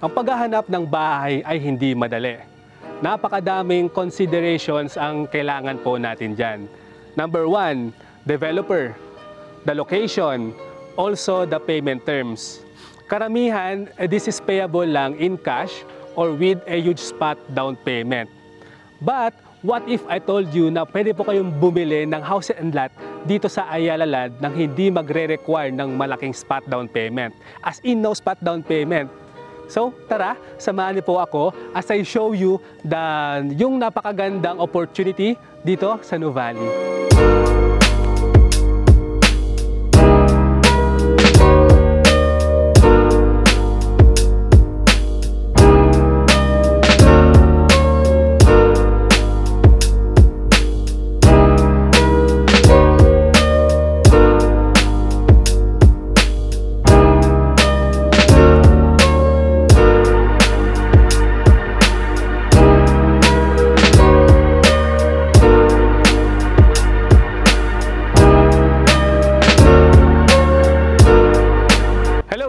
Ang paghahanap ng bahay ay hindi madali. Napakadaming considerations ang kailangan po natin dyan. Number 1, developer, the location, also the payment terms. Karamihan, this is payable lang in cash or with a huge spot down payment. But what if I told you na pwede po kayong bumili ng house and lot dito sa Ayala Land nang hindi magre-require ng malaking spot down payment? As in, no spot down payment. So, tara, samahan niyo po ako as I show you yung napakagandang opportunity dito sa Nuvali.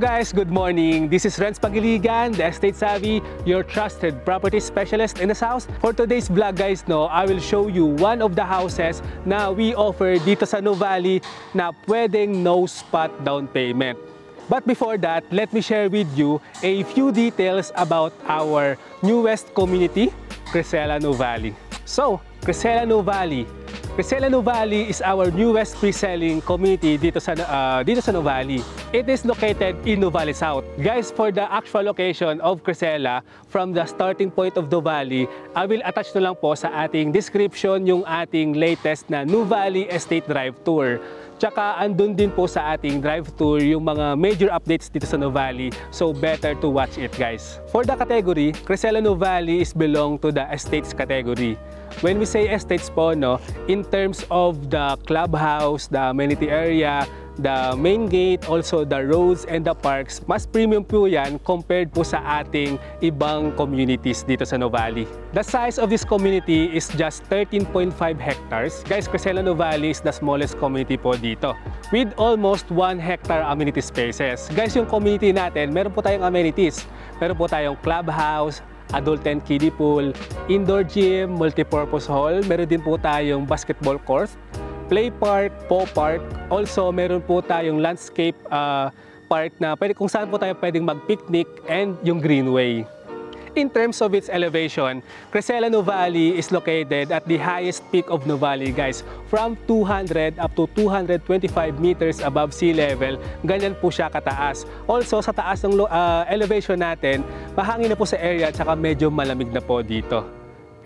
Guys, good morning. This is Renz Pagiligan, the Estate Savvy, your trusted property specialist in this house. For today's vlog guys, I will show you one of the houses na we offer dito sa Nuvali na pwedeng no spot down payment. But before that, let me share with you a few details about our newest community, Crisela Nuvali. So, Crisela Nuvali. Crisela Nuvali is our newest pre-selling community dito sa Nuvali. It is located in Nuvali South. Guys, for the actual location of Crisela from the starting point of Nuvali, I will attach na lang po sa ating description yung ating latest na Nuvali Estate Drive Tour. Tsaka andun din po sa ating drive tour yung mga major updates dito sa Nuvali, so better to watch it guys. For the category, Crisela Nuvali is belong to the estates category. When we say estates po, in terms of the clubhouse, the amenity area, the main gate, also the roads and the parks, mas premium po yan compared po sa ating ibang communities dito sa Nuvali. The size of this community is just 13.5 hectares. Guys, Crisela Nuvali is the smallest community po dito with almost 1 hectare amenity spaces. Guys, yung community natin, meron po tayong amenities. Meron po tayong clubhouse, adult and kiddie pool, indoor gym, multipurpose hall, meron din po tayong basketball court, play park, paw park. Also, meron po tayong landscape park na kung saan po tayo pwedeng mag-picnic and yung greenway. In terms of its elevation, Crisela Nuvali is located at the highest peak of Nuvali guys, from 200 up to 225 meters above sea level. Ganyan po siya kataas. Also, sa taas ng elevation natin, mahangin na po sa area at saka medyo malamig na po dito.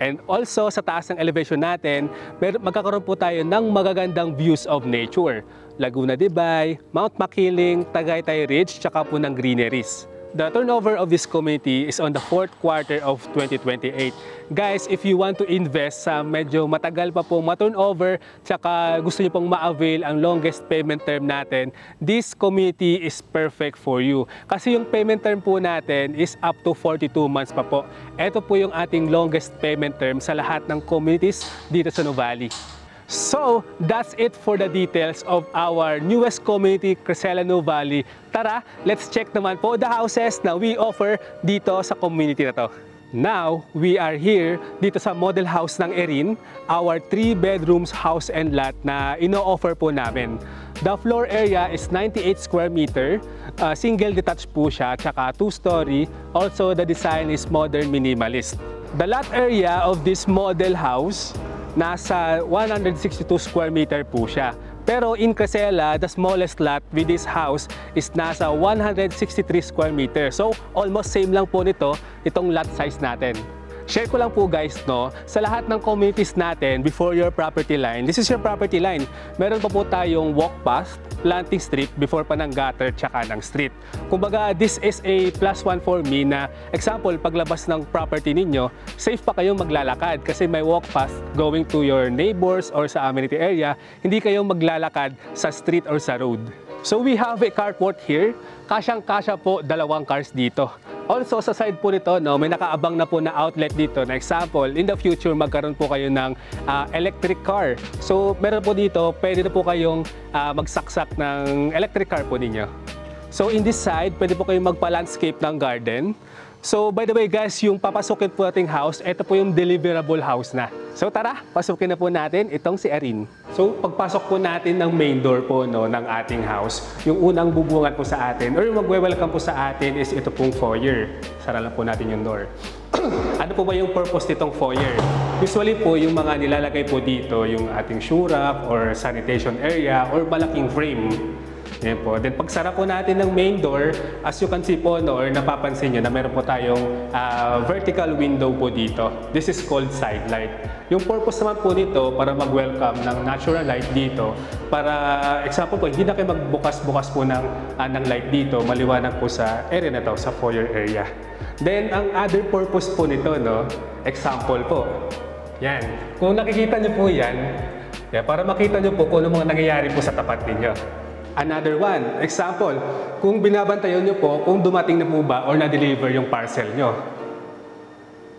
And also, sa taas ng elevation natin, magkakaroon po tayo ng magagandang views of nature. Laguna de Bay, Mount Makiling, Tagaytay Ridge, tsaka po ng greeneries. The turnover of this community is on the 4th quarter of 2028. Guys, if you want to invest sa medyo matagal pa pong ma-turnover, tsaka gusto niyo pong ma-avail ang longest payment term natin, this community is perfect for you. Kasi yung payment term po natin is up to 42 months pa po. Ito po yung ating longest payment term sa lahat ng communities dito sa Nuvali. So, that's it for the details of our newest community, Crisela Nuvali. Tara, let's check naman po the houses na we offer dito sa community na to. Now, we are here dito sa model house ng Erin, our 3 bedrooms house and lot na ino-offer po namin. The floor area is 98 square meter, single detached po siya, tsaka 2-story. Also, the design is modern minimalist. The lot area of this model house, nasa 162 square meter po siya. Pero in Crisela, the smallest lot with this house is nasa 163 square meter. So, almost same lang po itong lot size natin. Share ko lang po guys, sa lahat ng communities natin before your property line, this is your property line. Meron pa po tayong walk path, planting strip before pa ng gutter tsaka ng street. Kumbaga, this is a +1 for me na example, paglabas ng property ninyo, safe pa kayong maglalakad kasi may walk path going to your neighbors or sa amenity area, hindi kayong maglalakad sa street or sa road. So we have a carport here, kasyang-kasya po 2 cars dito. Also, sa side po nito, may nakaabang na po na outlet dito. Na example, in the future, magkaroon po kayo ng electric car. So, meron po dito, pwede na po kayong magsaksak ng electric car po ninyo. So, in this side, pwede po kayong magpa-landscape ng garden. So by the way guys, yung papasukin po nating house, ito po yung deliverable house na. So tara, pasukin na po natin itong si Erin. So pagpasok po natin ng main door po no, ng ating house, yung unang bubungan po sa atin or yung magwe-welcome po sa atin is ito pong foyer. Sara lang po natin yung door. Ano po ba yung purpose nitong foyer? Usually po yung mga nilalagay po dito, yung ating shoe rack or sanitation area or malaking frame. Yan po. Then pagsara po natin ng main door, as you can see po no, or napapansin nyo na meron po tayong vertical window po dito. This is called side light. Yung purpose naman po nito para mag-welcome ng natural light dito. Para example po, hindi na kayo magbukas-bukas po ng light dito, maliwanag po sa area na to, sa foyer area. Then ang other purpose po nito, no, example po. Yan. Kung nakikita nyo po yan, para makita nyo po kung ano mga nangyayari po sa tapat ninyo. Another one, example, kung binabantayan nyo po kung dumating na po ba or na-deliver yung parcel nyo.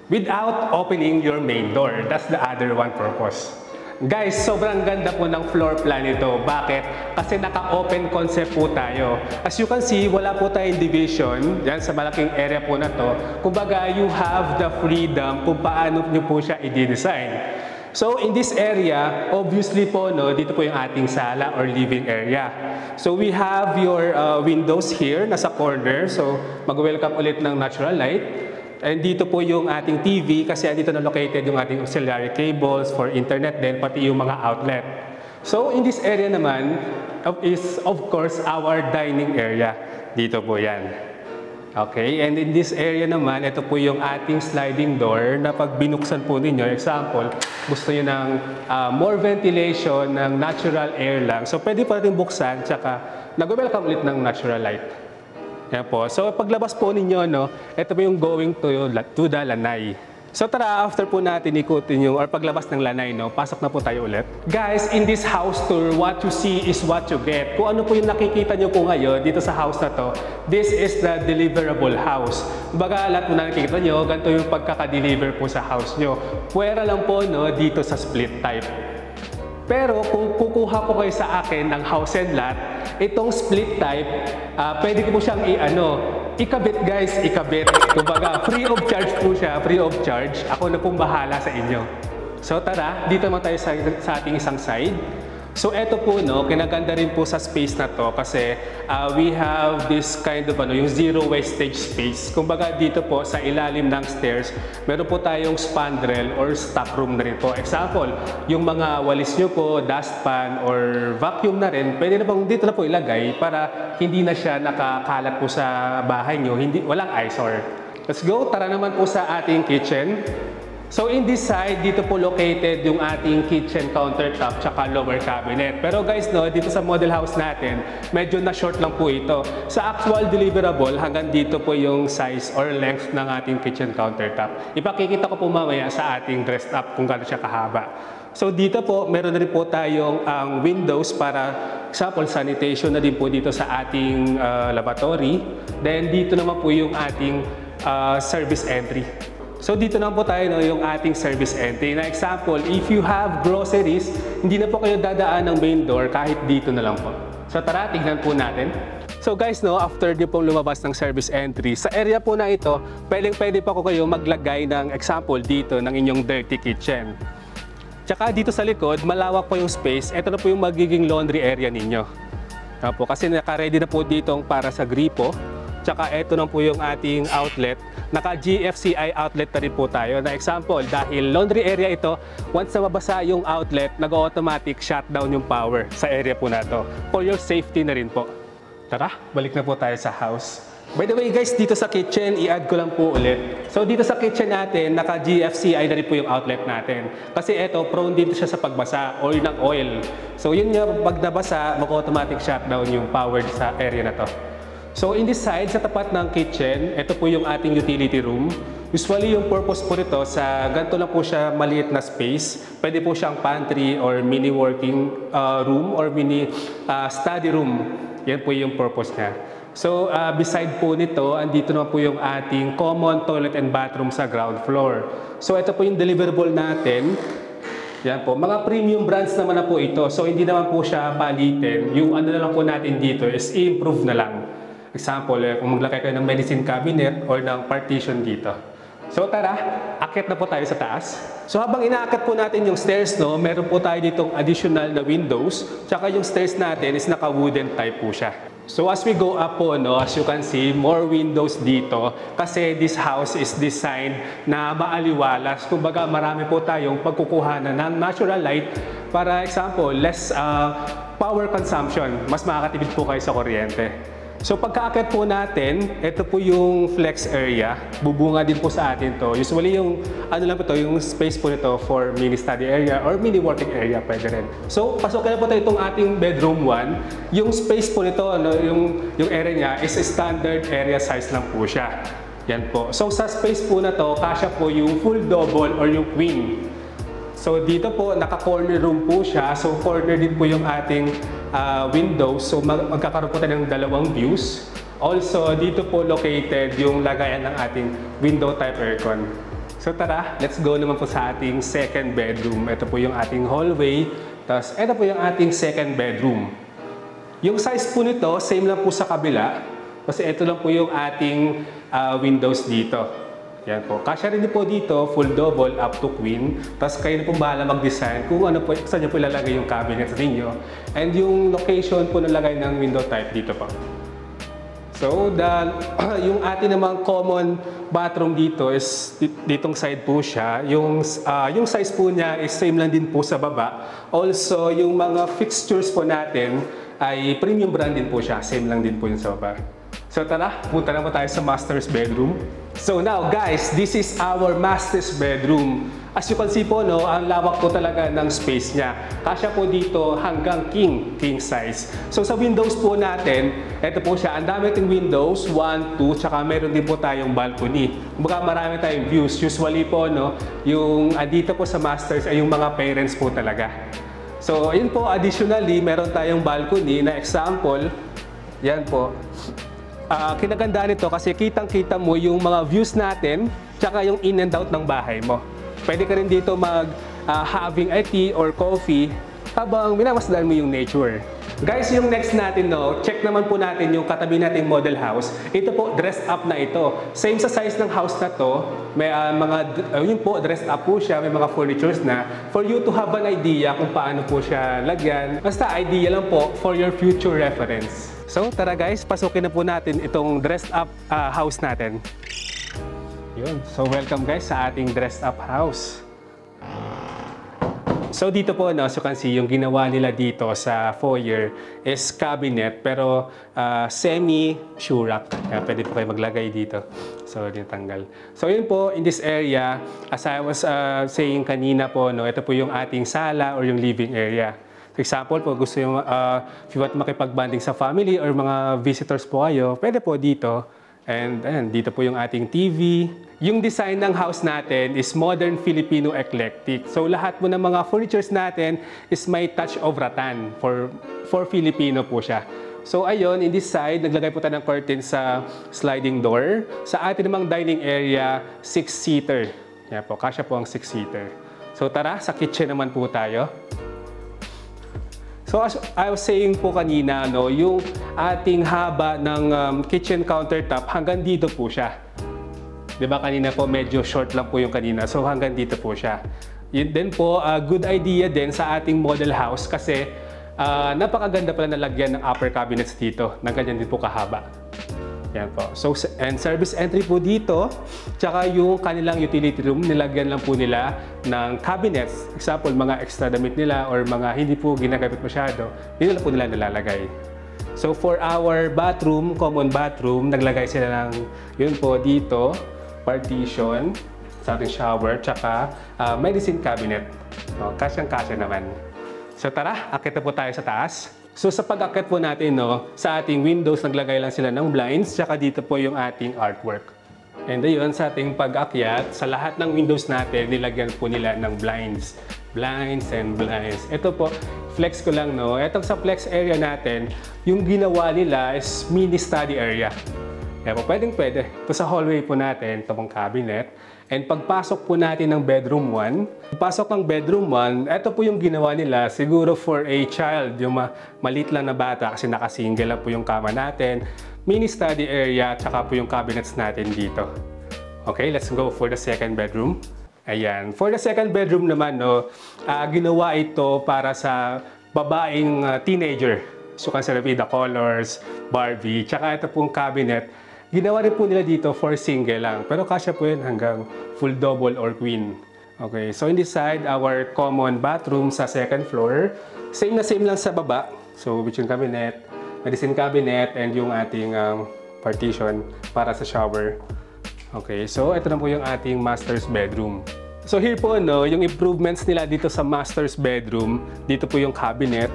Without opening your main door. That's the other one purpose. Guys, sobrang ganda po ng floor plan nito. Bakit? Kasi naka-open concept po tayo. As you can see, wala po tayong division. Yan, sa malaking area po na to. Kumbaga, you have the freedom kung paano nyo po siya i-design. So in this area, obviously po, no, dito po yung ating sala or living area. So we have your windows here, nasa corner. So mag-welcome ulit ng natural light. And dito po yung ating TV kasi dito na located yung ating auxiliary cables for internet din, pati yung mga outlet. So in this area naman is of course our dining area. Dito po yan. Okay, and in this area naman, ito po yung ating sliding door na pag binuksan po ninyo, example, gusto nyo ng more ventilation, ng natural air lang. So pwede po natin buksan, tsaka nag-welcome ulit ng natural light. Yan po. So paglabas po ninyo, no, ito po yung going to the lanay. So tara, after po natin ikutin yung, or paglabas ng lanay, no, pasok na po tayo ulit. Guys, in this house tour, what you see is what you get. Kung ano po yung nakikita nyo po ngayon dito sa house na to, this is the deliverable house. Baga, lahat po na nakikita nyo, ganito yung pagkaka-deliver po sa house nyo. Pwera lang po, no, dito sa split type. Pero kung kukuha po kayo sa akin ng house and lot, itong split type, pwede ko po siyang ikabit guys, ikabit. Kumbaga, free of charge po siya, free of charge. Ako na pong bahala sa inyo. So tara, dito naman tayo sa ating isang side. So eto po, no, kinaganda rin po sa space na to kasi we have this kind of yung zero wastage space. Kumbaga dito po sa ilalim ng stairs, meron po tayong spandrel or stock room na rin po. Example, yung mga walis nyo po, dustpan or vacuum na rin, pwede na pong dito na po ilagay para hindi na siya nakakalat po sa bahay nyo, walang eyesore. Let's go, tara naman po sa ating kitchen. So in this side, dito po located yung ating kitchen countertop tsaka lower cabinet. Pero guys, no, dito sa model house natin, medyo na short lang po ito. Sa actual deliverable, hanggang dito po yung size or length ng ating kitchen countertop. Ipakikita ko po mamaya sa ating dressed up kung gaano siya kahaba. So dito po, meron na rin po tayong windows para, example, sanitation na din po dito sa ating lavatory. Then dito naman po yung ating service entry. So dito na po tayo, no, yung ating service entry. Na example, if you have groceries, hindi na po kayo dadaan ng main door, kahit dito na lang po. So tara, tignan po natin. So guys, no, after nyo pong lumabas ng service entry, sa area po na ito, pwede pa ko kayo maglagay ng example dito ng inyong dirty kitchen. Tsaka dito sa likod, malawak po yung space. Ito na po yung magiging laundry area ninyo. Kasi naka-ready na po dito para sa gripo. Tsaka ito na po yung ating outlet. Naka-GFCI outlet na rin po tayo. Na example, dahil laundry area ito, once na mabasa yung outlet, nag-automatic shutdown yung power sa area po na to. For your safety na rin po. Tara, balik na po tayo sa house. By the way guys, dito sa kitchen, i-add ko lang po ulit. So dito sa kitchen natin, naka-GFCI na rin po yung outlet natin. Kasi ito, prone dito siya sa pagbasa or ng oil. So yun nga, pag nabasa, mag-automatic shutdown yung power sa area na to. So in this side, sa tapat ng kitchen, ito po yung ating utility room. Usually yung purpose po nito, sa ganito lang po siya maliit na space. Pwede po siyang pantry or mini working room or mini study room. Yan po yung purpose niya. So beside po nito, andito naman po yung ating common toilet and bathroom sa ground floor. So ito po yung deliverable natin. Yan po, mga premium brands naman na po ito. So hindi naman po siya palitin. Yung ano na lang po natin dito is i-improve na lang. Example, kung maglagay kayo ng medicine cabinet or ng partition dito. So tara, akit na po tayo sa taas. So habang inaakit po natin yung stairs, no, meron po tayo ditong additional na windows. Tsaka yung stairs natin is naka-wooden type po siya. So as we go up po, no, as you can see, more windows dito. Kasi this house is designed na maaliwalas. Kumbaga marami po tayong pagkukuhanan ng natural light. Para example, less power consumption. Mas makakatipid po kayo sa kuryente. So pagka-akit po natin, ito po yung flex area. Bubunga din po sa atin to. Usually yung ano lang po to, yung space po nito for mini study area or mini working area pwede rin. So pasok na po tayo itong ating bedroom 1. Yung space po nito, ano, yung area niya is standard area size lang po siya. Yan po. So sa space po na to, kasya po yung full double or yung queen. So dito po, naka-corner room po siya. So corner din po yung ating windows. So magkakaroon po tayo ng dalawang views. Also, dito po located yung lagayan ng ating window type aircon. So tara, let's go naman po sa ating second bedroom. Ito po yung ating hallway. Tapos ito po yung ating second bedroom. Yung size po nito, same lang po sa kabila. Kasi ito lang po yung ating windows dito. Yan po. Kasya rin po dito, full double up to queen. Tapos kayo na po bahala mag-design kung ano po, saan nyo po ilalagay yung cabinet ninyo. And yung location po nalagay ng window type dito po. So, yung ating namang common bathroom dito is ditong side po siya. Yung size po niya is same lang din po sa baba. Also, yung mga fixtures po natin ay premium brand din po siya. Same lang din po yung sa baba. So tara, punta na po tayo sa master's bedroom. So now guys, this is our master's bedroom. As you can see po, no, ang lawak po talaga ng space niya. Kasya po dito hanggang king size. So sa windows po natin, ito po siya. Ang dami itong windows, 1, 2, tsaka meron din po tayong balcony. Kumbaga marami tayong views. Usually po, no, yung dito po sa master's ay yung mga parents po talaga. So yun po, additionally, meron tayong balcony na example. Yan po. Kinagandaan nito kasi kitang-kita mo yung mga views natin tsaka yung in and out ng bahay mo. Pwede ka rin dito having a tea or coffee habang minamasdan mo yung nature. Guys, yung next natin, no, check naman po natin yung katabi nating model house. Ito po, dressed up na ito. Same sa size ng house na to. May yun po, dressed up po siya. May mga furnitures na for you to have an idea kung paano po siya lagyan. Basta idea lang po for your future reference. So tara guys, pasukin na po natin itong dressed up house natin. Yun. So welcome guys sa ating dressed up house. So dito po, no, as you can see, yung ginawa nila dito sa foyer is cabinet pero semi-shurak. Pwede po kayo maglagay dito. So tinatanggal. So yun po, in this area, as I was saying kanina po, no, ito po yung ating sala or yung living area. For example po, gusto yung, if you want makipag-bonding sa family or mga visitors po kayo, pwede po dito. And ayan, dito po yung ating TV. Yung design ng house natin is modern Filipino eclectic. So lahat po ng mga furnitures natin is may touch of rattan for Filipino po siya. So ayun, in this side, naglagay po tayo ng curtain sa sliding door. Sa ating namang dining area, 6-seater. Yan po, kasya po ang 6-seater. So tara, sa kitchen naman po tayo. So as I was saying po kanina, no, yung ating haba ng kitchen countertop hanggang dito po siya. 'Di ba kanina po medyo short lang po yung kanina. So hanggang dito po siya. Yun din po, good idea din sa ating model house kasi napakaganda pala nalagyan ng upper cabinets dito. Na ganyan din po kahaba. Yan po. So, and service entry po dito, tsaka yung kanilang utility room, nilagyan lang po nila ng cabinets. Example, mga extra damit nila or mga hindi po ginagamit masyado, dito lang po nila nilalagay. So, for our bathroom, common bathroom, naglagay sila ng, yun po, dito, partition, sa ating shower, tsaka medicine cabinet. No, kasyang-kasya naman. So, tara, akit na po tayo sa taas. So sa pag-akit po natin, no, sa ating windows, naglagay lang sila ng blinds, tsaka dito po yung ating artwork. And ayun, sa ating pag-akyat, sa lahat ng windows natin, nilagyan po nila ng blinds. Blinds and blinds. Ito po, flex ko lang, no. Itong sa flex area natin, yung ginawa nila is mini study area. Kaya po, pwedeng-pwede. Ito sa hallway po natin, ito pong cabinet. And pagpasok po natin ng bedroom 1, pagpasok ng bedroom 1, ito po yung ginawa nila siguro for a child, yung maliit lang na bata kasi nakasingle lang po yung kama natin. mini study area, tsaka po yung cabinets natin dito. Okay, let's go for the second bedroom. Ayan, for the second bedroom naman, no, ginawa ito para sa babaeng teenager. So, you can see the colors, Barbie, tsaka ito pong cabinet. Ginawa rin po nila dito for single lang, pero kasya po yun hanggang full double or queen. Okay, so in this side, our common bathroom sa second floor. Same na same lang sa baba. So, kitchen cabinet, medicine cabinet, and yung ating partition para sa shower. Okay, so ito na po yung ating master's bedroom. So here po, no, yung improvements nila dito sa master's bedroom, dito po yung cabinet,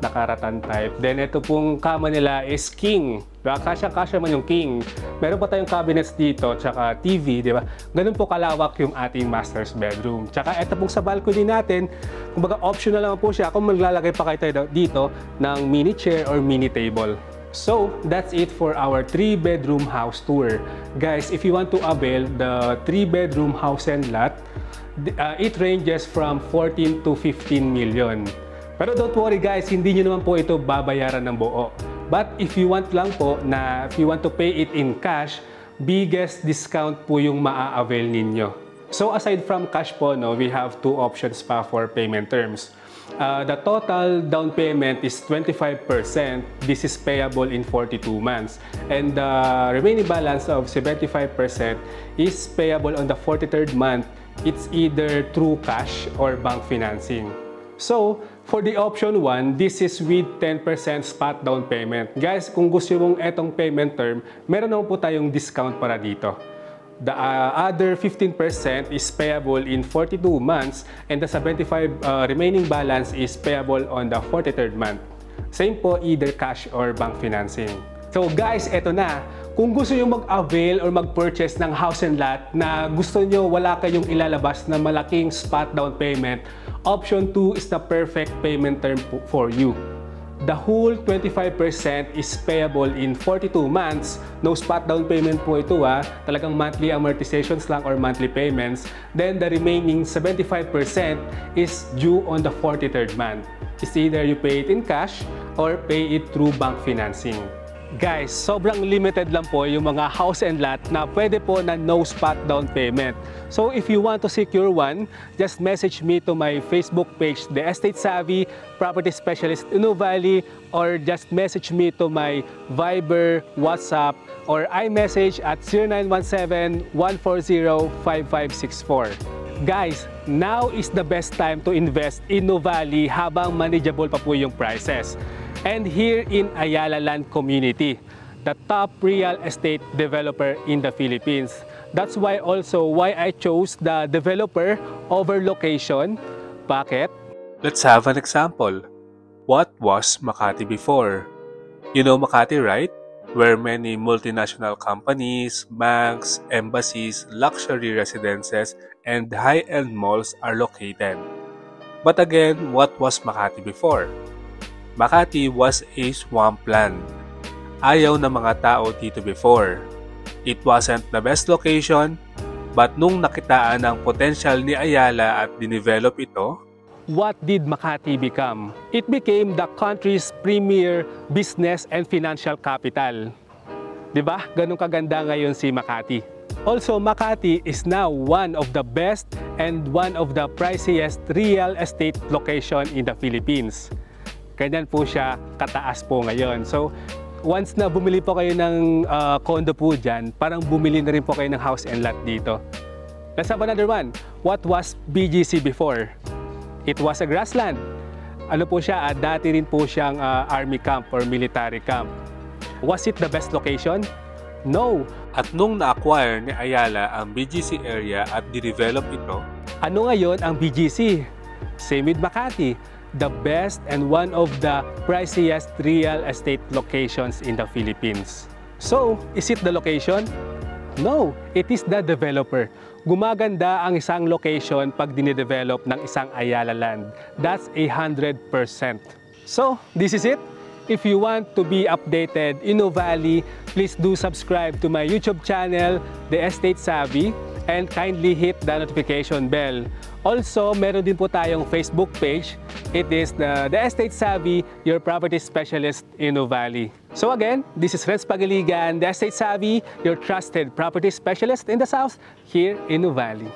nakaratan type. Then ito pong kama nila is king. Kasya-kasya man yung king. Meron pa tayong cabinets dito, tsaka TV, di ba? Ganun po kalawak yung ating master's bedroom. Tsaka ito pong sa balcony natin, kumbaga optional naman po siya kung maglalagay pa kayo tayo dito ng mini chair or mini table. So, that's it for our 3-bedroom house tour. Guys, if you want to avail the 3-bedroom house and lot, it ranges from 14 to 15 million. Pero don't worry guys, hindi nyo naman po ito babayaran ng buo. But if you want lang po na, if you want to pay it in cash, biggest discount po yung maa-avail ninyo. So aside from cash po, no, we have two options pa for payment terms. The total down payment is 25%. This is payable in 42 months. And the remaining balance of 75% is payable on the 43rd month. It's either through cash or bank financing. So, for the option 1, this is with 10% spot down payment. Guys, kung gusto mong etong payment term, meron naman po tayong discount para dito. The other 15% is payable in 42 months and the 75 remaining balance is payable on the 43rd month. Same po, either cash or bank financing. So guys, eto na. Kung gusto nyo mag-avail or mag-purchase ng house and lot na gusto nyo wala kayong ilalabas na malaking spot down payment, option 2 is the perfect payment term for you. The whole 25% is payable in 42 months. No spot down payment po ito Talagang monthly amortizations lang or monthly payments. Then the remaining 75% is due on the 43rd month. It's either you pay it in cash or pay it through bank financing. Guys, sobrang limited lang po yung mga house and lot na pwede po na no spot down payment. So if you want to secure one, just message me to my Facebook page, The Estate Savvy Property Specialist in Nuvali, or just message me to my Viber, WhatsApp, or iMessage at 0917-140-5564. Guys, now is the best time to invest in Nuvali habang manageable pa po yung prices. And here in Ayala Land Community, the top real estate developer in the Philippines. That's why I chose the developer over location. Bakit? Let's have an example. What was Makati before? You know Makati, right? Where many multinational companies, banks, embassies, luxury residences, and high-end malls are located. But again, what was Makati before? Makati was a swampland. Ayaw ng mga tao dito before. It wasn't the best location, but nung nakitaan ang potential ni Ayala at dinevelop ito, what did Makati become? It became the country's premier business and financial capital. Diba? Ganun kaganda ngayon si Makati. Also, Makati is now one of the best and one of the priciest real estate location in the Philippines. Ganyan po siya kataas po ngayon. So, once na bumili po kayo ng condo po dyan, parang bumili na rin po kayo ng house and lot dito. Let's have another one. What was BGC before? It was a grassland. Ano po siya? Dati rin po siyang army camp or military camp. Was it the best location? No. At nung na-acquire ni Ayala ang BGC area at dinevelop ito, ano ngayon ang BGC? Same with Makati. The best and one of the priciest real estate locations in the Philippines. So, is it the location? No, it is the developer. Gumaganda ang isang location pag dinedevelop ng isang Ayala Land. That's 100%. So, this is it. If you want to be updated in Nuvali, please do subscribe to my YouTube channel, The Estate Savvy, and kindly hit the notification bell. Also, meron din po tayong Facebook page, It is the Estate Savvy, your property specialist in Nuvali. So again, this is Renz Pagiligan, the Estate Savvy, your trusted property specialist in the South here in Nuvali.